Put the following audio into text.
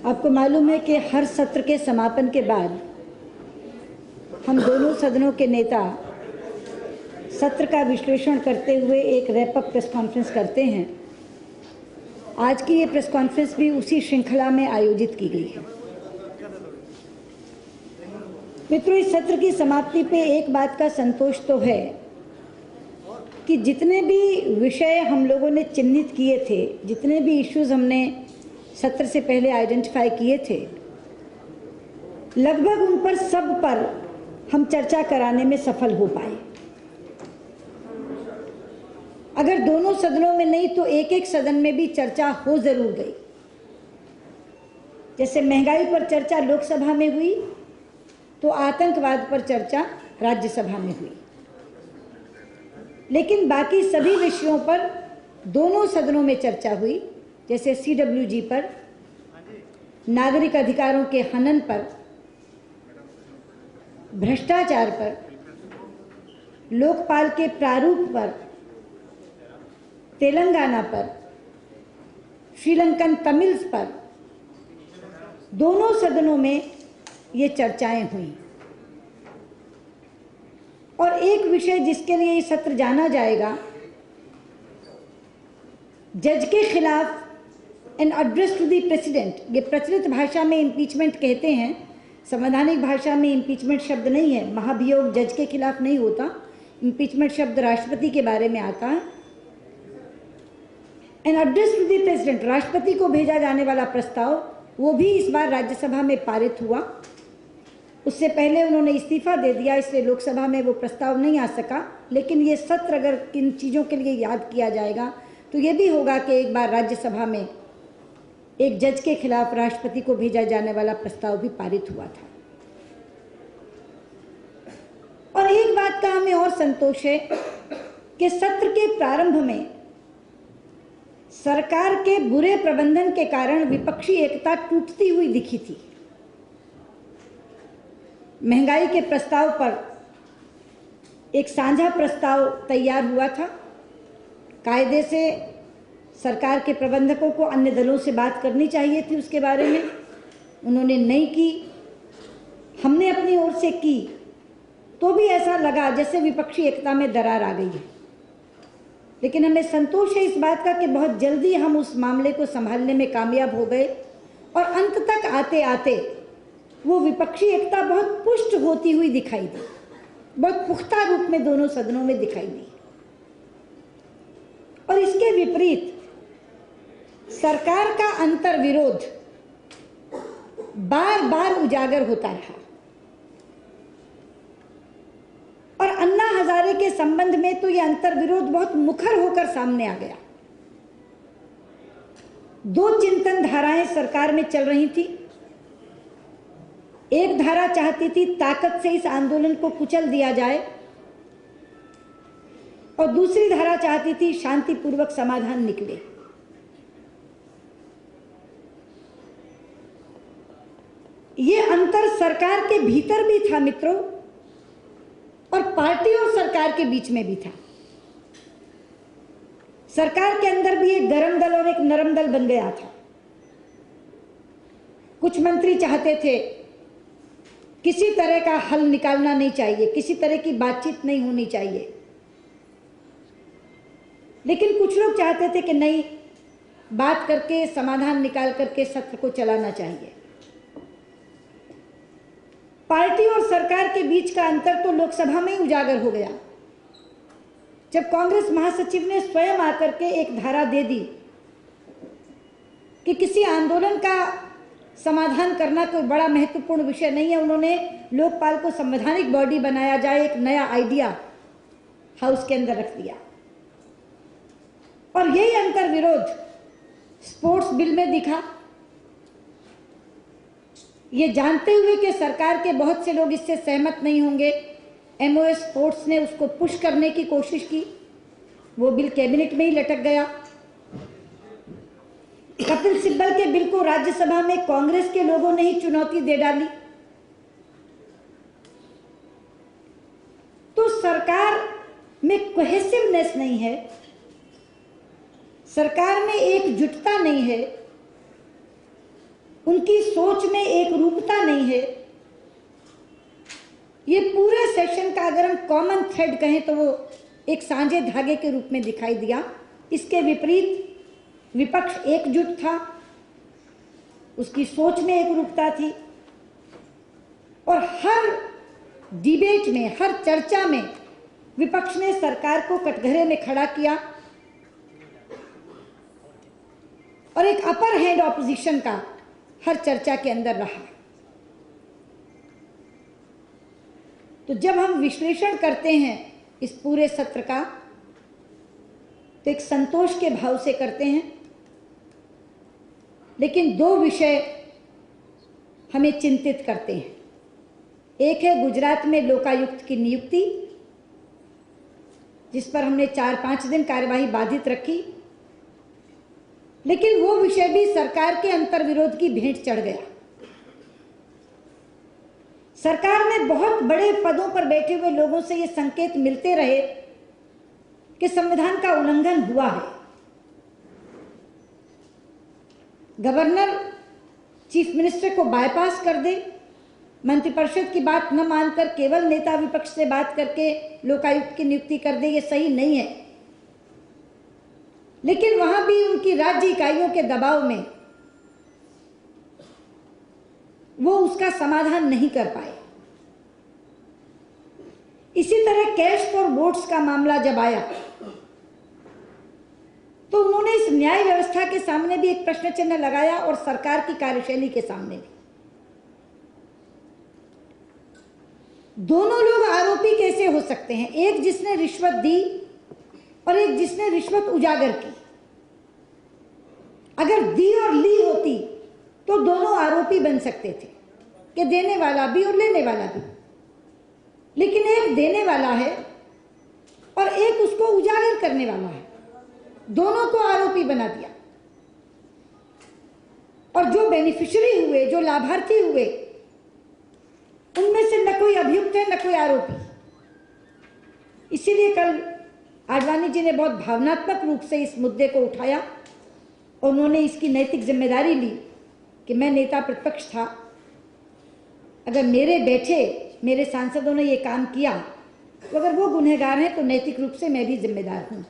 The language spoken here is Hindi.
आपको मालूम है कि हर सत्र के समापन के बाद हम दोनों सदनों के नेता सत्र का विश्लेषण करते हुए एक रैप अप प्रेस कॉन्फ्रेंस करते हैं। आज की ये प्रेस कॉन्फ्रेंस भी उसी श्रृंखला में आयोजित की गई है। मित्रों, इस सत्र की समाप्ति पे एक बात का संतोष तो है कि जितने भी विषय हम लोगों ने चिन्हित किए थे, जितने भी इश्यूज हमने सत्र से पहले आइडेंटिफाई किए थे, लगभग उन पर सब पर हम चर्चा कराने में सफल हो पाए। अगर दोनों सदनों में नहीं तो एक एक सदन में भी चर्चा हो जरूर गई। जैसे महंगाई पर चर्चा लोकसभा में हुई तो आतंकवाद पर चर्चा राज्यसभा में हुई, लेकिन बाकी सभी विषयों पर दोनों सदनों में चर्चा हुई। जैसे CWG पर, नागरिक अधिकारों के हनन पर, भ्रष्टाचार पर, लोकपाल के प्रारूप पर, तेलंगाना पर, श्रीलंकन तमिल्स पर, दोनों सदनों में ये चर्चाएं हुई। और एक विषय जिसके लिए ये सत्र जाना जाएगा, जज के खिलाफ an address to the president. ये प्रचलित भाषा में इम्पीचमेंट कहते हैं, संवैधानिक भाषा में इम्पीचमेंट शब्द नहीं है। महाभियोग जज के खिलाफ नहीं होता, इम्पीचमेंट शब्द राष्ट्रपति के बारे में आता है। An address to the president, राष्ट्रपति को भेजा जाने वाला प्रस्ताव, वो भी इस बार राज्यसभा में पारित हुआ। उससे पहले उन्होंने इस्तीफा दे दिया, इसलिए लोकसभा में वो प्रस्ताव नहीं आ सका। लेकिन ये सत्र अगर किन चीज़ों के लिए याद किया जाएगा तो ये भी होगा कि एक बार राज्यसभा में एक जज के खिलाफ राष्ट्रपति को भेजा जाने वाला प्रस्ताव भी पारित हुआ था। और एक बात का हमें और संतोष है कि सत्र के प्रारंभ में सरकार के बुरे प्रबंधन के कारण विपक्षी एकता टूटती हुई दिखी थी। महंगाई के प्रस्ताव पर एक साझा प्रस्ताव तैयार हुआ था। कायदे से सरकार के प्रबंधकों को अन्य दलों से बात करनी चाहिए थी उसके बारे में, उन्होंने नहीं की। हमने अपनी ओर से की तो भी ऐसा लगा जैसे विपक्षी एकता में दरार आ गई है। लेकिन हमें संतोष है इस बात का कि बहुत जल्दी हम उस मामले को संभालने में कामयाब हो गए और अंत तक आते आते वो विपक्षी एकता बहुत पुष्ट होती हुई दिखाई दी, बहुत पुख्ता रूप में दोनों सदनों में दिखाई दी। और इसके विपरीत सरकार का अंतर्विरोध बार बार उजागर होता रहा। और अन्ना हजारे के संबंध में तो यह अंतर्विरोध बहुत मुखर होकर सामने आ गया। दो चिंतन धाराएं सरकार में चल रही थी। एक धारा चाहती थी ताकत से इस आंदोलन को कुचल दिया जाए और दूसरी धारा चाहती थी शांतिपूर्वक समाधान निकले। ये अंतर सरकार के भीतर भी था मित्रों, और पार्टी और सरकार के बीच में भी था। सरकार के अंदर भी एक गरम दल और एक नरम दल बन गया था। कुछ मंत्री चाहते थे किसी तरह का हल निकालना नहीं चाहिए, किसी तरह की बातचीत नहीं होनी चाहिए, लेकिन कुछ लोग चाहते थे कि नहीं, बात करके समाधान निकाल करके सत्र को चलाना चाहिए। पार्टी और सरकार के बीच का अंतर तो लोकसभा में ही उजागर हो गया जब कांग्रेस महासचिव ने स्वयं आकर के एक धारा दे दी कि किसी आंदोलन का समाधान करना कोई बड़ा महत्वपूर्ण विषय नहीं है। उन्होंने लोकपाल को संवैधानिक बॉडी बनाया जाए, एक नया आइडिया हाउस के अंदर रख दिया। और यही अंतर विरोध स्पोर्ट्स बिल में दिखा। ये जानते हुए कि सरकार के बहुत से लोग इससे सहमत नहीं होंगे, MOS स्पोर्ट्स ने उसको पुश करने की कोशिश की। वो बिल कैबिनेट में ही लटक गया। कपिल सिब्बल के बिल को राज्यसभा में कांग्रेस के लोगों ने ही चुनौती दे डाली। तो सरकार में कोहेसिवनेस नहीं है, सरकार में एकजुटता नहीं है, उनकी सोच में एक रूपता नहीं है। ये पूरे सेशन का अगर हम कॉमन थ्रेड कहें तो वो एक सांझे धागे के रूप में दिखाई दिया। इसके विपरीत विपक्ष एकजुट था, उसकी सोच में एक रूपता थी और हर डिबेट में, हर चर्चा में विपक्ष ने सरकार को कटघरे में खड़ा किया और एक अपर हैंड ऑपोजिशन का हर चर्चा के अंदर रहा। तो जब हम विश्लेषण करते हैं इस पूरे सत्र का तो एक संतोष के भाव से करते हैं, लेकिन दो विषय हमें चिंतित करते हैं। एक है गुजरात में लोकायुक्त की नियुक्ति, जिस पर हमने 4-5 दिन कार्यवाही बाधित रखी, लेकिन वो विषय भी सरकार के अंतर्विरोध की भेंट चढ़ गया। सरकार में बहुत बड़े पदों पर बैठे हुए लोगों से ये संकेत मिलते रहे कि संविधान का उल्लंघन हुआ है। गवर्नर चीफ मिनिस्टर को बाईपास कर दे, मंत्रिपरिषद की बात न मानकर केवल नेता विपक्ष से बात करके लोकायुक्त की नियुक्ति कर दे, ये सही नहीं है। लेकिन वहां भी उनकी राज्य इकाइयों के दबाव में वो उसका समाधान नहीं कर पाए। इसी तरह कैश फॉर वोट्स का मामला जब आया तो उन्होंने इस न्याय व्यवस्था के सामने भी एक प्रश्न चिन्ह लगाया और सरकार की कार्यशैली के सामने भी। दोनों लोग आरोपी कैसे हो सकते हैं? एक जिसने रिश्वत दी और एक जिसने रिश्वत उजागर की। अगर दी और ली होती तो दोनों आरोपी बन सकते थे कि देने वाला भी और लेने वाला भी, लेकिन एक देने वाला है और एक उसको उजागर करने वाला है, दोनों को आरोपी बना दिया। और जो बेनिफिशियरी हुए, जो लाभार्थी हुए, उनमें से न कोई अभियुक्त है न कोई आरोपी। इसीलिए कल आडवाणी जी ने बहुत भावनात्मक रूप से इस मुद्दे को उठाया और उन्होंने इसकी नैतिक जिम्मेदारी ली कि मैं नेता प्रतिपक्ष था, अगर मेरे सांसदों ने ये काम किया तो अगर वो गुनहगार हैं तो नैतिक रूप से मैं भी जिम्मेदार हूं।